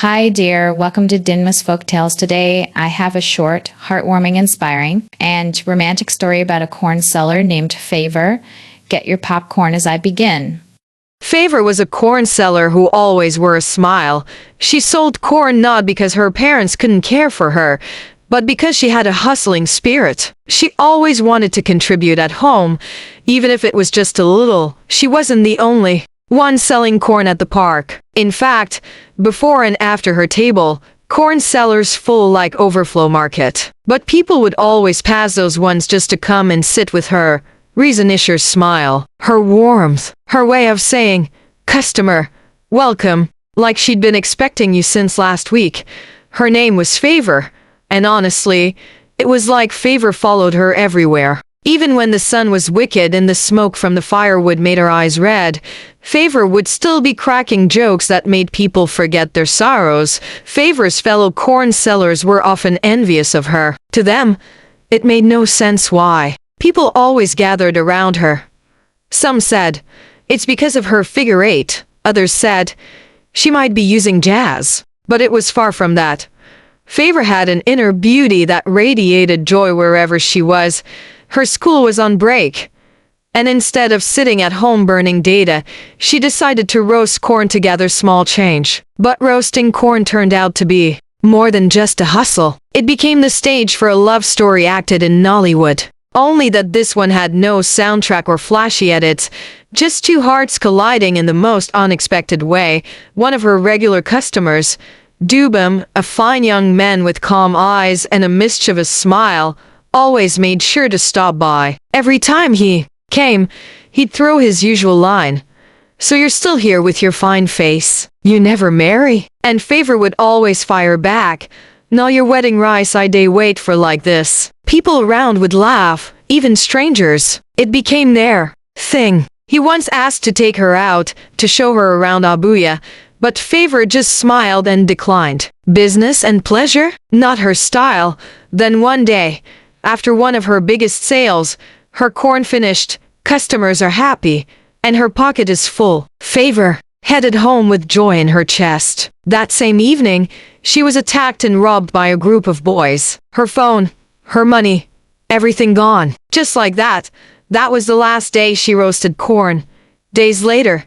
Hi, dear. Welcome to Dinma's Folktales. Today, I have a short, heartwarming, inspiring, and romantic story about a corn seller named Favour. Get your popcorn as I begin. Favour was a corn seller who always wore a smile. She sold corn not because her parents couldn't care for her, but because she had a hustling spirit. She always wanted to contribute at home, even if it was just a little. She wasn't the only one selling corn at the park. In fact, before and after her table, corn sellers full like overflow market. But people would always pass those ones just to come and sit with her. Reason Isher's smile, her warmth, her way of saying, "Customer, welcome," like she'd been expecting you since last week. Her name was Favour, and honestly, it was like Favour followed her everywhere. Even when the sun was wicked and the smoke from the firewood made her eyes red, Favour would still be cracking jokes that made people forget their sorrows. Favour's fellow corn sellers were often envious of her. To them, it made no sense why. People always gathered around her. Some said, it's because of her figure eight. Others said, she might be using jazz. But it was far from that. Favour had an inner beauty that radiated joy wherever she was. Her school was on break, and instead of sitting at home burning data, she decided to roast corn to gather small change. But roasting corn turned out to be more than just a hustle. It became the stage for a love story acted in Nollywood. Only that this one had no soundtrack or flashy edits, just two hearts colliding in the most unexpected way. One of her regular customers, Dubem, a fine young man with calm eyes and a mischievous smile, always made sure to stop by. Every time he came, he'd throw his usual line. "So you're still here with your fine face? You never marry?" And Favour would always fire back, "No, your wedding rice I day wait for like this." People around would laugh, even strangers. It became their thing. He once asked to take her out, to show her around Abuya, but Favour just smiled and declined. Business and pleasure? Not her style. Then one day, after one of her biggest sales, her corn finished, customers are happy, and her pocket is full. Favour headed home with joy in her chest. That same evening, she was attacked and robbed by a group of boys. Her phone, her money, everything gone. Just like that, that was the last day she roasted corn. Days later,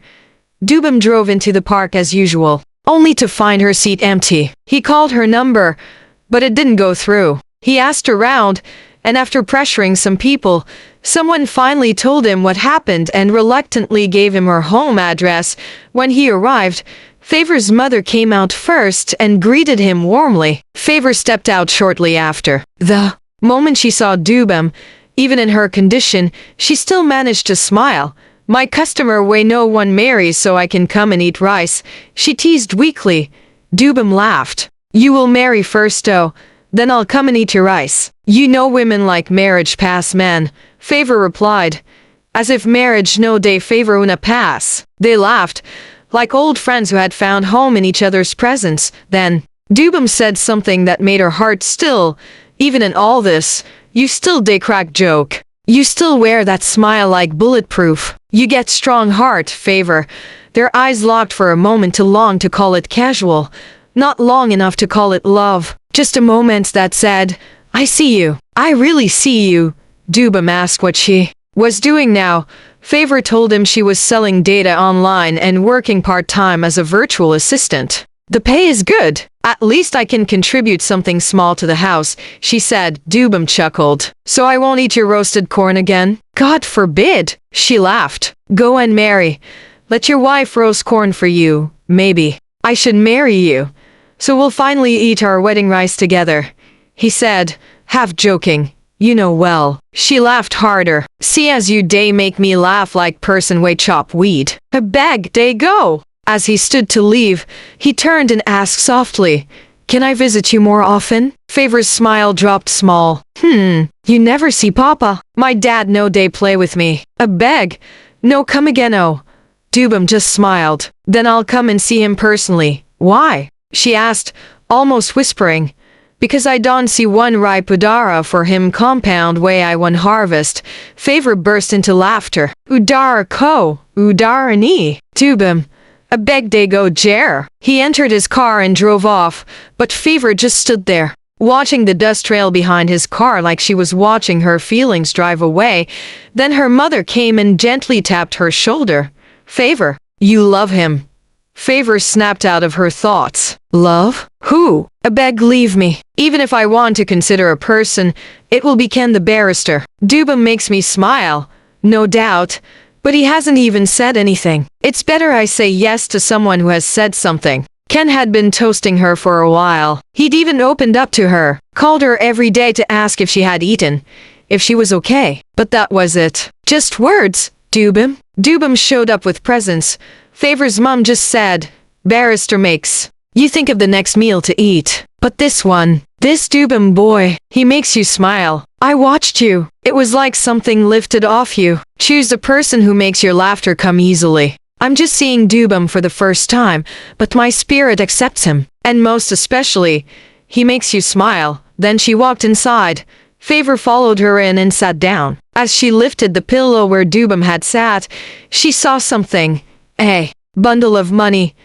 Dubem drove into the park as usual, only to find her seat empty. He called her number, but it didn't go through. He asked around, and after pressuring some people, someone finally told him what happened and reluctantly gave him her home address. When he arrived, Favour's mother came out first and greeted him warmly. Favour stepped out shortly after. The moment she saw Dubem, even in her condition, she still managed to smile. "My customer way no one marries so I can come and eat rice," she teased weakly. Dubem laughed. "You will marry first though, then I'll come and eat your rice. You know women like marriage pass men," Favour replied. "As if marriage no day favor una pass." They laughed, like old friends who had found home in each other's presence. Then, Dubem said something that made her heart still. "Even in all this, you still day crack joke. You still wear that smile like bulletproof. You get strong heart, Favour." Their eyes locked for a moment, too long to call it casual, not long enough to call it love. Just a moment that said, "I see you. I really see you." Dubem asked what she was doing now. Favour told him she was selling data online and working part-time as a virtual assistant. "The pay is good. At least I can contribute something small to the house," she said. Dubem chuckled. "So I won't eat your roasted corn again?" "God forbid," she laughed. "Go and marry. Let your wife roast corn for you. Maybe I should marry you, so we'll finally eat our wedding rice together," he said, half joking. "You know well." She laughed harder. "See as you day make me laugh like person way chop weed. A bag day go." As he stood to leave, he turned and asked softly, "Can I visit you more often?" Favour's smile dropped small. You never see Papa." "My dad no day play with me." "A beg? No come again oh." Dubem just smiled. "Then I'll come and see him personally." "Why?" she asked, almost whispering. "Because I don't see one ripe udara for him compound way I one harvest." Favour burst into laughter. "Udara ko, udara ni." Dubem, A beg day go Jer. He entered his car and drove off, but Favour just stood there, watching the dust trail behind his car like she was watching her feelings drive away. Then her mother came and gently tapped her shoulder. Favour, you love him. Favour snapped out of her thoughts. Love? Who? A beg leave me. Even if I want to consider a person, it will be Ken the barrister. Dubem makes me smile, no doubt, but he hasn't even said anything. It's better I say yes to someone who has said something. Ken had been toasting her for a while. He'd even opened up to her, called her every day to ask if she had eaten, if she was okay. But that was it. Just words, Dubem. Dubem showed up with presents. Favour's mum just said, barrister makes you think of the next meal to eat. But this one, this Dubem boy, he makes you smile. I watched you. It was like something lifted off you. Choose the person who makes your laughter come easily. I'm just seeing Dubem for the first time, but my spirit accepts him. And most especially, he makes you smile. Then she walked inside. Favour followed her in and sat down. As she lifted the pillow where Dubem had sat, she saw something. A bundle of money.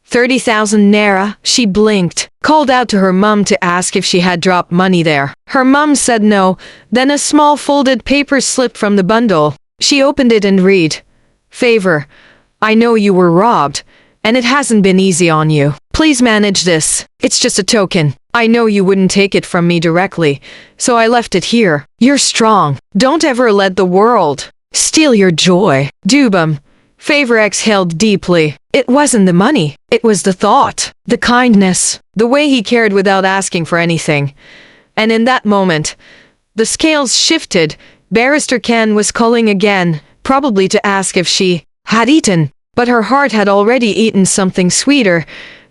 30,000 naira. She blinked, called out to her mum to ask if she had dropped money there. Her mum said no. Then a small folded paper slipped from the bundle. She opened it and read, Favour, I know you were robbed, and it hasn't been easy on you. Please manage this. It's just a token. I know you wouldn't take it from me directly, so I left it here. You're strong. Don't ever let the world steal your joy. Dubem. Favour exhaled deeply. It wasn't the money. It was the thought, the kindness, the way he cared without asking for anything. And in that moment, the scales shifted. Barrister Ken was calling again, probably to ask if she had eaten. But her heart had already eaten something sweeter.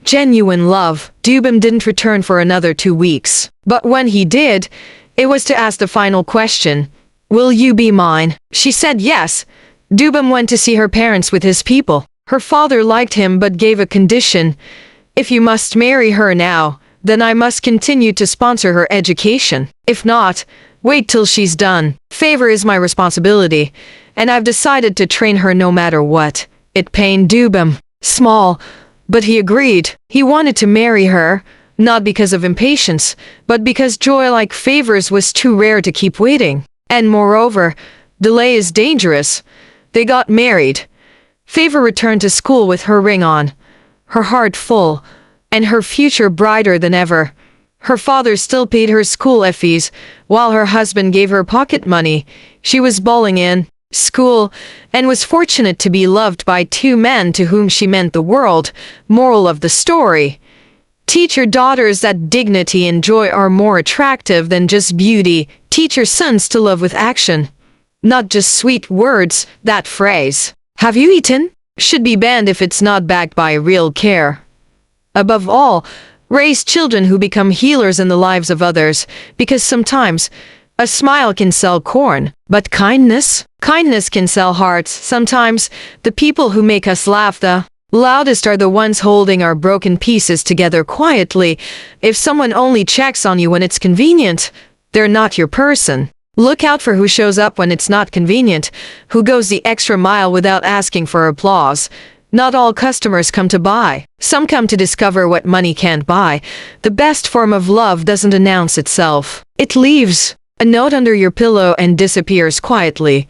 Genuine love. Dubem didn't return for another 2 weeks. But when he did, it was to ask the final question. Will you be mine? She said yes. Dubem went to see her parents with his people. Her father liked him but gave a condition. If you must marry her now, then I must continue to sponsor her education. If not, wait till she's done. Favour is my responsibility, and I've decided to train her no matter what. It pained Dubem. Small, but he agreed. He wanted to marry her, not because of impatience, but because joy like Favour's was too rare to keep waiting. And moreover, delay is dangerous. They got married. Favour returned to school with her ring on, her heart full, and her future brighter than ever. Her father still paid her school fees, while her husband gave her pocket money. She was bawling in school, and was fortunate to be loved by 2 men to whom she meant the world. Moral of the story. Teach your daughters that dignity and joy are more attractive than just beauty. Teach your sons to love with action, not just sweet words. That phrase, have you eaten, should be banned if it's not backed by real care. Above all, raise children who become healers in the lives of others, because sometimes a smile can sell corn, but kindness can sell hearts. Sometimes the people who make us laugh the loudest are the ones holding our broken pieces together quietly. If someone only checks on you when it's convenient, they're not your person. Look out for who shows up when it's not convenient, who goes the extra mile without asking for applause. Not all customers come to buy. Some come to discover what money can't buy. The best form of love doesn't announce itself. It leaves a note under your pillow and disappears quietly.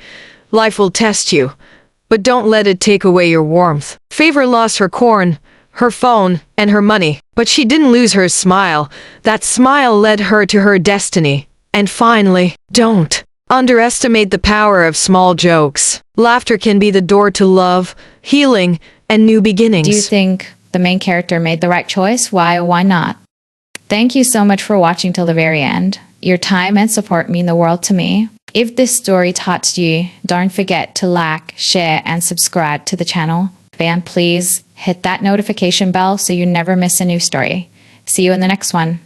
Life will test you, but don't let it take away your warmth. Favour lost her corn, her phone, and her money, but she didn't lose her smile. That smile led her to her destiny. And finally, don't underestimate the power of small jokes. Laughter can be the door to love, healing, and new beginnings. Do you think the main character made the right choice? Why or why not? Thank you so much for watching till the very end. Your time and support mean the world to me. If this story taught you, don't forget to like, share, and subscribe to the channel. And please hit that notification bell so you never miss a new story. See you in the next one.